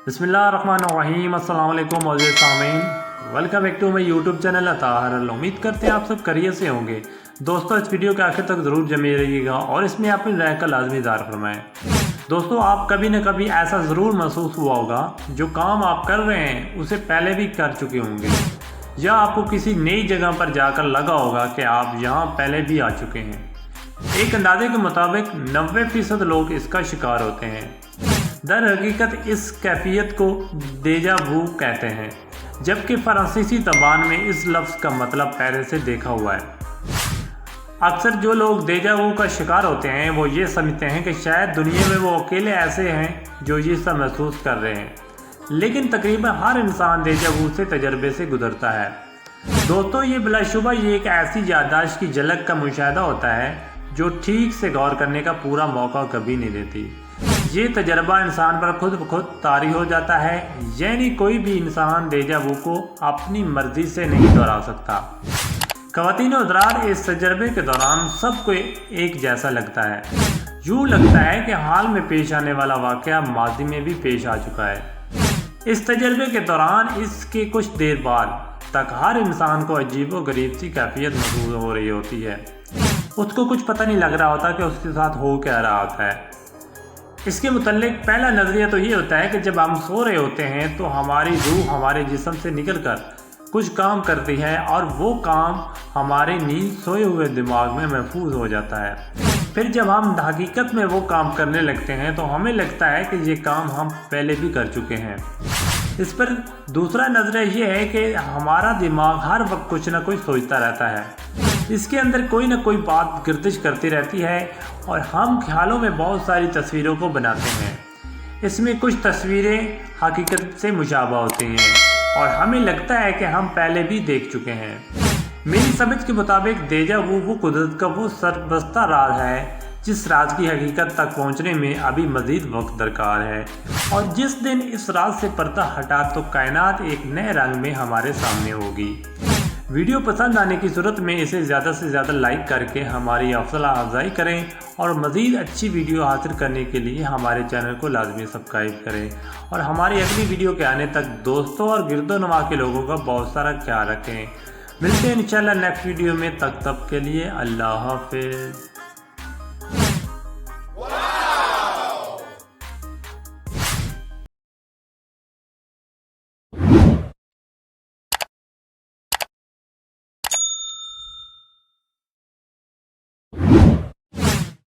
बिस्मिल्लाहिर्रहमानिर्रहीम। अस्सलाम वालेकुम मौजूद सामीन, welcome back to my YouTube channel Atahar. उम्मीद करते हैं आप सब खैरियत से होंगे। दोस्तों, इस वीडियो के आखिर तक ज़रूर जमे रहिएगा और इसमें अपनी राय का लाजमी इज़हार फरमाएँ। दोस्तों, आप कभी न कभी ऐसा ज़रूर महसूस हुआ होगा जो काम आप कर रहे हैं उसे पहले भी कर चुके होंगे, या आपको किसी नई जगह पर जाकर लगा होगा कि आप यहाँ पहले भी आ चुके हैं। एक अंदाजे के मुताबिक 90% लोग इसका शिकार होते हैं। दर हकीकत इस कैफियत को देजा वू कहते हैं, जबकि फ़रांसीसी ज़बान में इस लफ्ज़ का मतलब पहले से देखा हुआ है। अक्सर जो लोग देजा वू का शिकार होते हैं वो ये समझते हैं कि शायद दुनिया में वो अकेले ऐसे हैं जो ये सब महसूस कर रहे हैं, लेकिन तकरीबन हर इंसान देजा वू से तजर्बे से गुजरता है। दोस्तों, ये बिलाशुबा ये एक ऐसी याददाश्त की झलक का मुशाहिदा होता है जो ठीक से गौर करने का पूरा मौका कभी नहीं देती। ये तजर्बा इंसान पर खुद ब खुद तारी हो जाता है, यानी कोई भी इंसान देजा वू को अपनी मर्जी से नहीं दोहरा सकता। ख़वातीन और हज़रात, इस तजर्बे के दौरान सबको एक जैसा लगता है। यूँ लगता है कि हाल में पेश आने वाला वाक़या माजी में भी पेश आ चुका है। इस तजर्बे के दौरान इसके कुछ देर बाद तक हर इंसान को अजीब व गरीब सी कैफियत महसूस हो रही होती है। उसको कुछ पता नहीं लग रहा होता कि उसके साथ हो क्या रहा होता है। इसके मुतल्लिक पहला नज़रिया तो ये होता है कि जब हम सो रहे होते हैं तो हमारी रूह हमारे जिस्म से निकलकर कुछ काम करती है और वो काम हमारे नींद सोए हुए दिमाग में महफूज हो जाता है। फिर जब हम हकीकत में वो काम करने लगते हैं तो हमें लगता है कि ये काम हम पहले भी कर चुके हैं। इस पर दूसरा नज़रिया ये है कि हमारा दिमाग हर वक्त कुछ ना कुछ सोचता रहता है। इसके अंदर कोई ना कोई बात गर्दिश करती रहती है और हम ख्यालों में बहुत सारी तस्वीरों को बनाते हैं। इसमें कुछ तस्वीरें हकीकत से मुशाबा होती हैं और हमें लगता है कि हम पहले भी देख चुके हैं। मेरी समझ के मुताबिक देजा वो कुदरत का वो सरबस्ता राज है जिस राज की हकीकत तक पहुंचने में अभी मज़ीद वक्त दरकार है, और जिस दिन इस राज से पर्दा हटा तो कायनात एक नए रंग में हमारे सामने होगी। वीडियो पसंद आने की सूरत में इसे ज़्यादा से ज़्यादा लाइक करके हमारी हौसला अफजाई करें और मज़ीद अच्छी वीडियो हासिल करने के लिए हमारे चैनल को लाजमी सब्सक्राइब करें और हमारी अगली वीडियो के आने तक दोस्तों और गिरदोनुमा के लोगों का बहुत सारा ख्याल रखें। मिलते हैं इंशाल्लाह नेक्स्ट वीडियो में, तब के लिए अल्लाह हाफ़िज़।